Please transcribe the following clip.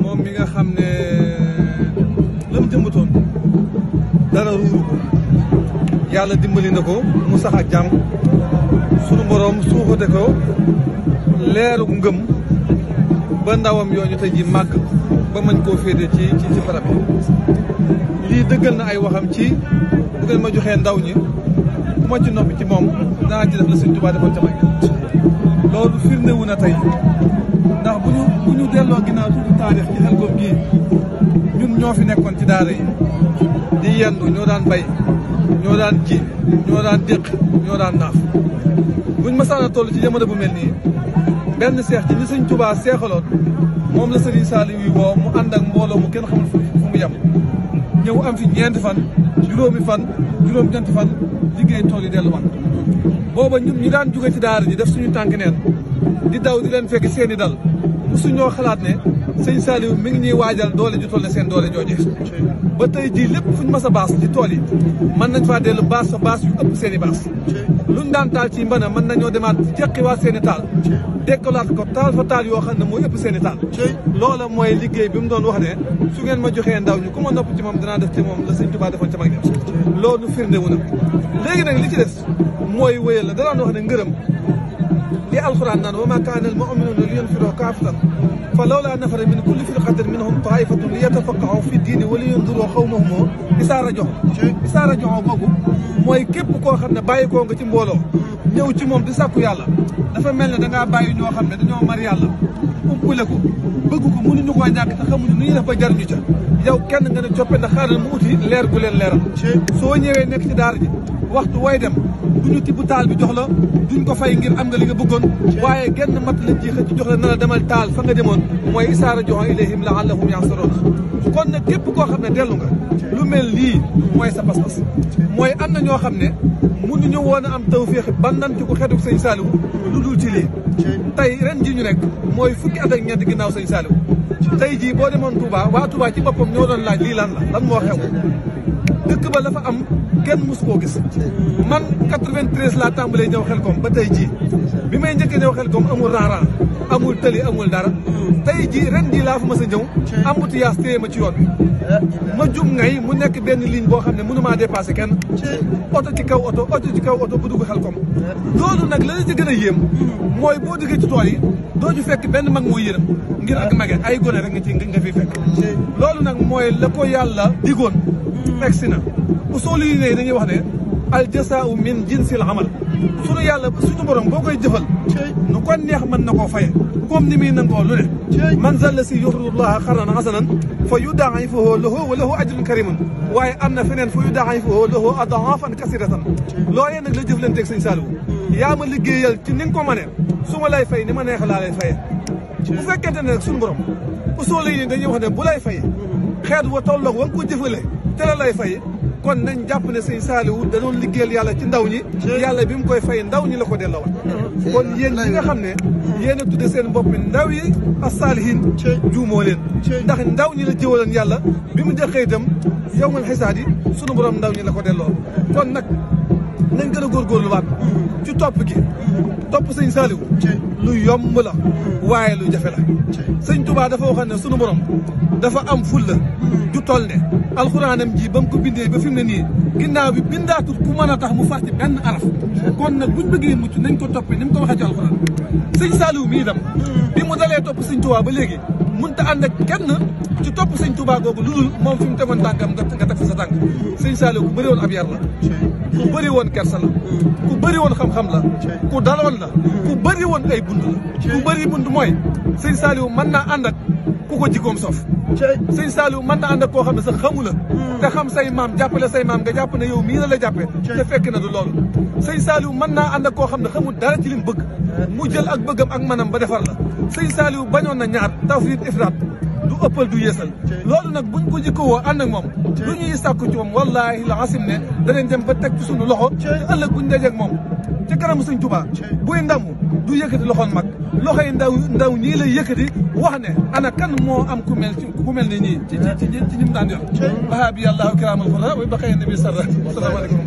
moom mi nga xam ne lam jëmbatoon dara ruuru ko yàlla dimbali na ko mu sax ak jàmm sunu boroom suuxate ko leeru ngëm ba ndawam yooyu tey ji màgg ba mañ koo féete ci barab yi lii dëggal na ay waxam ci bu ngeen ma joxee ndaw ñi bu ma ci noppi ci moom danaa ci def la Sëñ Tuubaa defoon ca may loolu firndewu na tey ndax bu ñu delloo ginnaaw tuuti taarix ci Xelkom gii ñun ñoo fi nekkoon ci daara yi di yendu ñoo daan bay ñoo daan ji ñoo daan déq ñoo daan naaf buñ masaana toll ci jamono bu mel nii benn seex ci ñi Sëñ Tuubaa seexaloon moom la Sëriñ Saaliw yi woo mu ànd ak mbooloo mu kenn xamul fu mu yem ñëw am fi ñeenti fan juróomi fan juróom-ñeenti fan liggéey tool yi delluwaat booba ñun ñi daan jóge ci daara ji def suñu tànk neen di daw di leen fekk seeni dal musuñoo xalaat ne Sëñ Saaliw mi ngi ñuy waajal doole ju toll ne seen doole jooje ba tey jii lépp fuñ mas a baas ci tool yi mën nañ faa dellu baas fa baas yu ëpp seen i baas luñ daan taal ci mbana mën nañoo demaat jeqiwaat seen i taal dekkalaat ko taal fa taal yoo xam ne mooy ëpp seen i taal loola mooy liggéey bi mu doon wax ne su ngeen ma joxee ndaw ñu ku ma nopp ci moom danaa def ci moom la Sëñ Tuubaa defoon ca mag ñam loolu firnde wu na léegi nag li ci des mooy wéyal la danaan wax ne ngërëm li alxuraan naan wa maa kaana al mu'minuuna liyanfiruu kaafatan fa lawlaa nafara min kulli firqatin minhum taa'ifatun liyatafaqqahuu fi diini wa liyunziruu qawmahum izaa raja'uu boobu mooy képp koo xam ne bàyyi koo nga ci mbooloo ñëw ci moom di sàkku yàlla dafa mel ne da ngaa bàyyi ñoo xam ne dañoo mar yàlla umpule ko bëgg ko mënuñu koo ñàkk te xamuñu nu ñuy def ba jariñu ca yow kenn nga ne coppe ndax xaaral mu uti leer gu leen leeral soo ñëwee nekk ci daara ji waxtu way dem duñu tibb taal bi jox la duñ ko fay ngir am nga li nga bëggoon waaye genn mat la jiixa ci jox la na la demal taal fa nga demoon mooy isaara joxo ilayhim laallahum yansaroon kon nag képp koo xam ne dellu nga lu mel lii mooy sa pas-pas mooy am na ñoo xam ne mënuñu woon a am tawféex bandanti ko xeetu Sëñ Saaliw lu dul ci lii tey ren ji ñu nekk mooy fukki at ak ñeent ginnaaw Sëñ Saaliw tey jii boo demoon Touba waa Touba ci boppam ñoo doon laaj lii lan la lan moo xew dëkk ba la fa am kenn mus koo gis man 93 laa tàmbalee ñëw Xelkom ba tey jii bi may njëkkee ñëw Xelkom amul rang-rang amul tëli amul dara tey jii ren jii laa fa mas a ñëw embouteillage téye ma ci yoon bi ma jum ngay mu nekk benn ligne boo xam ne mënumaa dépassé kenn oto ci kaw oto ci kaw oto bu dugg Xelkom loolu nag la ci gën a yéem mooy boo duggee ci tool yi doo ci fekk benn mag mooy yërëm ngir ak mage ay gone rek nga fiy fekk loolu nag mooy la ko yàlla digoon egsi na usoolu yi ne dañuy wax ne al jasaa'u min jinsil amal suñu yàlla suñu borom boo koy jëfal nu ko neex mën na koo faye comme ni muy nangoo lu ne man zalla si yuxridu llaha xardan hasanan fa yudaa'ifuhu lahu wa lahu ajrun karimun waaye am na feneen fa yudaa'ifuhu lahu adaafan kasiratan loolee nag la jëflanteeg Sëñ Saaliw yaa ma liggéeyal ci ni nga ko mënee su ma lay fay ni ma neex laa lay faye bu fekkente ne rek suñu borom usoolu yi dañuy wax ne bu lay fay xeet wa tolloog wa nga ko jëfale te la lay fay kon nañ jàpp ne Sëñ Saaliw da doon liggéeyal yàlla ci ndaw ñi yàlla bi mu koy fay ndaw ñi la ko delloowaat kon yéen ñi nga xam ne yéen a tudde seen bopp ndaw yi as-saalihiin juumoo leen ndax ndaw ñi la jëwaloon yàlla bi mu jëxee itam yawmal xisaad yi sunu borom ndaw ñi la ko delloo kon nag nañ gën a góorgóorluwaat ci topp gi topp Sëñ Saaliw lu yomb la waaye lu jafe la Sëñ Tuubaa dafa waxoon ne sunu borom dafa am fulla ju toll ne alxuraanam ji ba mu ko bindee ba fi mu ne nii ginnaaw bi bindaatul ku mën a tax mu far ci benn araf kon nag buñ bëggee mucc nañ ko toppee ni mu ko waxee ci alxuraan Sëñ Saaliw mii itam bi mu dalee topp Sëñ Tuubaa ba léegi mënta ànd ak kenn ci topp Sëñ Tuubaa googu lu dul moom fi mu tegoon tànkam nga teg fa sa tànk Sëñ Saaliw ku bëri woon ab yar la ku bëri woon kersa la ku bëri woon xam-xam la ku daloon la ku bëri woon ay bunt la ku bëri bunt mooy Sëñ Saaliw mën naa ànd ak ku ko jikkoom sof Sëñ Saaliw mën naa ànd ak koo xam ne sax xamu la te xam say maam jàppale say maam nga jàpp ne yow mii la jàppe te fekk na du loolu Sëñ Saaliw mën naa ànd ak koo xam ne xamul dara ci li mu bëgg mu jël ak bëggam ak manam ba defar la Sëñ Saaliw bañoon na ñaar tawfiid ifraat du ëppal du yeesal loolu nag buñ ko jikkowoo ànd ak moom lu ñuy sàkku ci moom wallaahi la asim ne danañ dem ba teg ci sunu loxo te ëllëg buñ dajeeg moom ci kanamu Sëñ Tuubaa buy ndamu du yëkkati loxoon mag loxoy ndaw ñii lay yëkkati wax ne ana kan moo am ku mel ne ñii ci ñim daan yor bahabi allahu kiraamal xurra wa baqaya nabi sarra asalaamaaleykum